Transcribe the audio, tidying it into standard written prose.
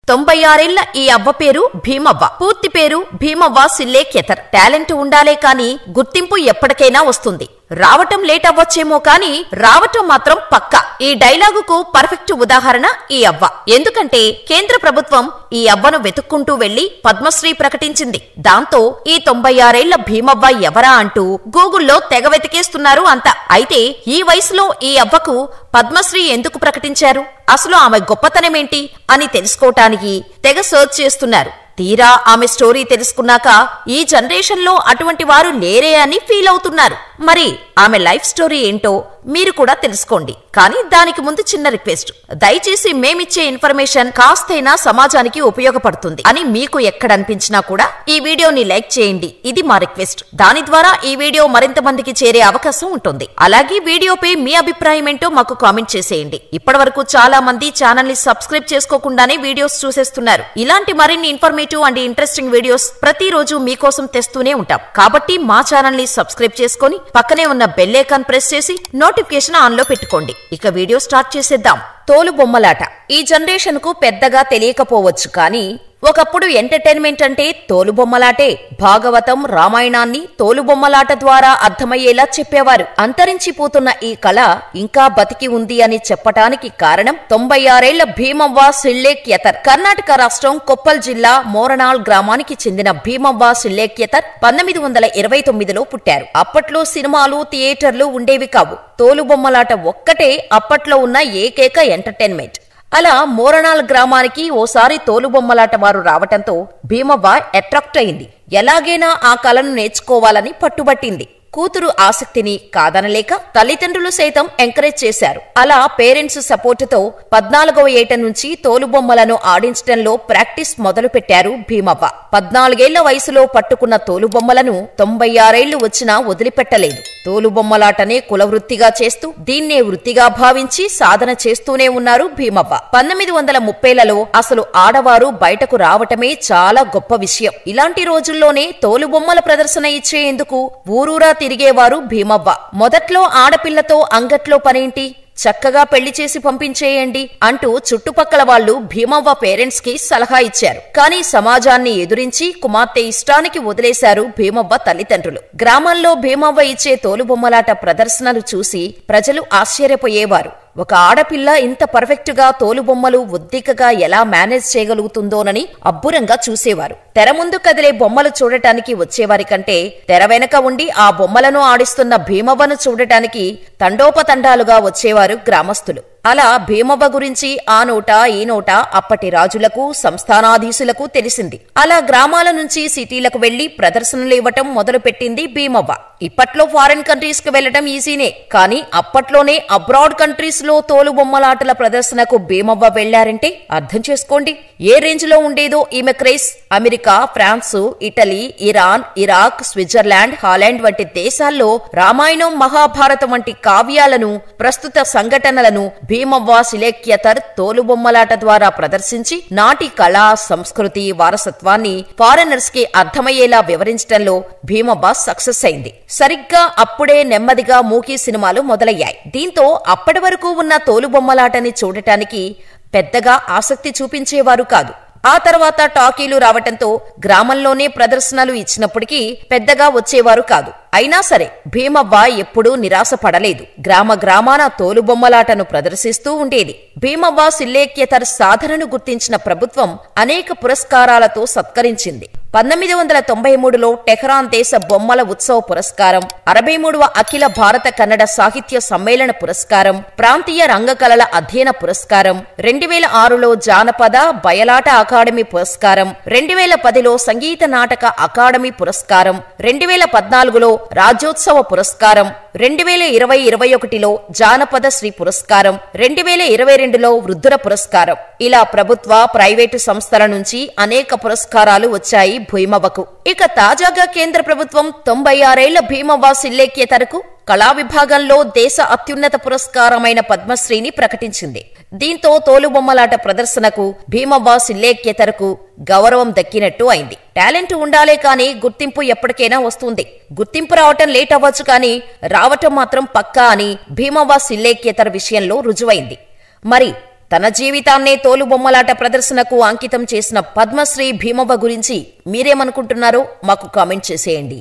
96 ఏళ్ల ఈ అవ్వ పేరు భీమవ్వ. పూర్తి పేరు భీమవ్వ సిల్లేఖ్యతర్. టాలెంట్ ఉండాలే కాని గుర్తింపు ఎప్పటికైనా వస్తుంది. రావటం లేట్ అవ్వచ్చేమో కాని రావటం మాత్రం పక్కా. ఈ డైలాగుకు పర్ఫెక్ట్ ఉదాహరణ ఈ అవ్వ. ఎందుకంటే కేంద్ర ప్రభుత్వం ఈ అవ్వను వెతుక్కుంటూ వెళ్లి పద్మశ్రీ ప్రకటించింది. దాంతో ఈ 96 ఏళ్ల భీమవ్వ ఎవరా అంటూ గూగుల్లో తెగ వెతికేస్తున్నారు అంతా. అయితే ఈ వయసులో ఈ అవ్వకు పద్మశ్రీ ఎందుకు ప్రకటించారు, అసలు ఆమె గొప్పతనమేంటి అని తెలుసుకోవటానికి తెగ సర్చ్ చేస్తున్నారు. తీరా ఆమె స్టోరీ తెలుసుకున్నాక ఈ జనరేషన్లో అటువంటి వారు లేరే అని ఫీల్ అవుతున్నారు. మరి ఆమె లైఫ్ స్టోరీ ఏంటో మీరు కూడా తెలుసుకోండి. కానీ దానికి ముందు చిన్న రిక్వెస్ట్, దయచేసి మేమిచ్చే ఇన్ఫర్మేషన్ కాస్తైనా సమాజానికి ఉపయోగపడుతుంది అని మీకు ఎక్కడనిపించినా కూడా ఈ వీడియోని లైక్ చేయండి. ఇది మా రిక్వెస్ట్. దాని ద్వారా ఈ వీడియో మరింత మందికి చేరే అవకాశం ఉంటుంది. అలాగే వీడియోపై మీ అభిప్రాయం ఏంటో మాకు కామెంట్ చేసేయండి. ఇప్పటివరకు చాలా మంది ఛానల్ ని సబ్స్క్రైబ్ చేసుకోకుండానే వీడియోస్ చూసేస్తున్నారు. ఇలాంటి మరిన్ని ఇన్ఫర్మేటివ్ అండ్ ఇంట్రెస్టింగ్ వీడియోస్ ప్రతిరోజు మీకోసం తెస్తూనే ఉంటాం. కాబట్టి మా ఛానల్ ని సబ్స్క్రైబ్ చేసుకుని పక్కనే ఉన్న బెల్ ఐకాన్ ప్రెస్ చేసి నోటిఫికేషన్ ఆన్ లో పెట్టుకోండి. ఇక వీడియో స్టార్ట్ చేసేద్దాం. తోలుబొమ్మలాట ఈ జనరేషన్ కు పెద్దగా తెలియకపోవచ్చు, కానీ ఒకప్పుడు ఎంటర్టైన్మెంట్ అంటే తోలుబొమ్మలాటే. భాగవతం, రామాయణాన్ని తోలుబొమ్మలాట ద్వారా అర్థమయ్యేలా చెప్పేవారు. అంతరించిపోతున్న ఈ కళ ఇంకా బతికి ఉంది అని చెప్పటానికి కారణం 96 ఏళ్ల భీమవ్వ సిల్లేఖ్యతర్. కర్ణాటక రాష్ట్రం కొప్పల్ జిల్లా మోరణాల్ గ్రామానికి చెందిన భీమవ్వ సిల్లేఖ్యతర్ 1929లో పుట్టారు. అప్పట్లో సినిమాలు, థియేటర్లు ఉండేవి కావు. తోలుబొమ్మలాట ఒక్కటే అప్పట్లో ఉన్న ఏకైక ఎంటర్టైన్మెంట్. అలా మోరణాల్ గ్రామానికి ఓసారి తోలుబొమ్మలాట వారు రావటంతో భీమవ్వ అట్రాక్ట్ అయింది. ఎలాగైనా ఆ కళను నేర్చుకోవాలని పట్టుబట్టింది. కూతురు ఆసక్తిని కాదనలేక తల్లిదండ్రులు సైతం ఎంకరేజ్ చేశారు. అలా పేరెంట్స్ సపోర్టుతో 14వ ఏట నుంచి తోలుబొమ్మలను ఆడించడంలో ప్రాక్టీస్ మొదలుపెట్టారు భీమవ్వ. 14 ఏళ్ల వయసులో పట్టుకున్న తోలుబొమ్మలను 96 ఏళ్లు వచ్చినా వదిలిపెట్టలేదు. తోలుబొమ్మలాటనే కులవృత్తిగా చేస్తూ దీన్నే వృత్తిగా భావించి సాధన చేస్తూనే ఉన్నారు భీమవ్వ. 1930లలో అసలు ఆడవారు బయటకు రావటమే చాలా గొప్ప విషయం. ఇలాంటి రోజుల్లోనే తోలుబొమ్మల ప్రదర్శన ఇచ్చేందుకు ఊరూరా తిరిగేవారు భీమవ్వ. మొదట్లో ఆడపిల్లతో అంగట్లో పనేంటి, చక్కగా పెళ్లి చేసి పంపించేయండి అంటూ చుట్టుపక్కల వాళ్లు భీమవ్వ పేరెంట్స్ కి సలహా ఇచ్చారు. కానీ సమాజాన్ని ఎదురించి కుమార్తె ఇష్టానికి వదిలేశారు భీమవ్వ తల్లిదండ్రులు. గ్రామాల్లో భీమవ్వ ఇచ్చే తోలుబొమ్మలాట ప్రదర్శనలు చూసి ప్రజలు ఆశ్చర్యపోయేవారు. ఒక ఆడపిల్ల ఇంత పర్ఫెక్ట్ గా తోలుబొమ్మలు ఒద్దికగా ఎలా మేనేజ్ చేయగలుగుతుందోనని అబ్బురంగా చూసేవారు. తెర ముందు కదిలే బొమ్మలు చూడటానికి వచ్చేవారి కంటే తెర వెనక ఉండి ఆ బొమ్మలను ఆడిస్తున్న భీమవ్వను చూడటానికి తండోపతండాలుగా వచ్చేవారు గ్రామస్తులు. అలా భీమవ్వ గురించి ఆ నోట ఈ నోట అప్పటి రాజులకు, సంస్థానాధీశులకు తెలిసింది. అలా గ్రామాల నుంచి సిటీలకు వెళ్లి ప్రదర్శనలు ఇవ్వటం మొదలుపెట్టింది భీమవ్వ. ఇప్పట్లో ఫారిన్ కంట్రీస్ కు వెళ్లటం ఈజీనే, కానీ అప్పట్లోనే అబ్రాడ్ కంట్రీస్ లో తోలుబొమ్మలాటల ప్రదర్శనకు భీమవ్వ వెళ్లారంటే అర్థం చేసుకోండి ఏ రేంజ్ లో ఉండేదో ఈమె craze. America, France, Italy, Iran, Iraq, Switzerland, Holland వంటి దేశాల్లో రామాయణం, మహాభారతం వంటి కావ్యాలను, ప్రస్తుత సంఘటనలను భీమవ్వ సిల్లేఖ్యతర్ తోలుబొమ్మలాట ద్వారా ప్రదర్శించి నాటి కళా, సంస్కృతి, వారసత్వాన్ని ఫారెనర్స్ కి అర్థమయ్యేలా వివరించడంలో భీమవ్వ సక్సెస్ అయింది. సరిగ్గా అప్పుడే నెమ్మదిగా మూకీ సినిమాలు మొదలయ్యాయి. దీంతో అప్పటి వరకు ఉన్న తోలుబొమ్మలాటని చూడటానికి పెద్దగా ఆసక్తి చూపించేవారు కాదు. ఆ తర్వాత టాకీలు రావటంతో గ్రామంలోనే ప్రదర్శనలు ఇచ్చినప్పటికీ పెద్దగా వచ్చేవారు కాదు. అయినా సరే భీమవ్వ ఎప్పుడూ నిరాశపడలేదు. గ్రామాన తోలుబొమ్మలాటను ప్రదర్శిస్తూ ఉండేది. భీమవ్వ సిల్లేఖ్యతర్ సాధనను గుర్తించిన ప్రభుత్వం అనేక పురస్కారాలతో సత్కరించింది. 1993లో టెహరాన్ దేశ బొమ్మల ఉత్సవ పురస్కారం, 63వ అఖిల భారత కన్నడ సాహిత్య సమ్మేళన పురస్కారం, ప్రాంతీయ రంగకళల అధ్యయన పురస్కారం, 2006లో జానపద బయలాట అకాడమీ పురస్కారం, 2010లో సంగీత నాటక అకాడమీ పురస్కారం, 2014లో రాజ్యోత్సవ పురస్కారం, 2020-21లో జానపద శ్రీ పురస్కారం, 2022లో వృద్ధుల పురస్కారం. ఇలా ప్రభుత్వ, ప్రైవేటు సంస్థల నుంచి అనేక పురస్కారాలు వచ్చాయి భీమవ్వకు. ఇక తాజాగా కేంద్ర ప్రభుత్వం 96 ఏళ్ల భీమవ్వ సిల్లేఖ్యతర్కు కళా విభాగంలో దేశ అత్యున్నత పురస్కారమైన పద్మశ్రీని ప్రకటించింది. దీంతో తోలుబొమ్మలాట ప్రదర్శనకు భీమవ్వ సిల్లేఖ్యతర్కు గౌరవం దక్కినట్టు అయింది. టాలెంట్ ఉండాలే కానీ గుర్తింపు ఎప్పటికైనా వస్తుంది. గుర్తింపు రావటం లేట్ అవ్వచ్చు కానీ రావటం మాత్రం పక్కా అని భీమవ్వ సిల్లేఖ్యతర్ విషయంలో రుజువైంది. మరి తన జీవితాన్నే తోలుబొమ్మలాట ప్రదర్శనకు అంకితం చేసిన పద్మశ్రీ భీమవ్వ గురించి మీరేమనుకుంటున్నారో మాకు కామెంట్ చేసేయండి.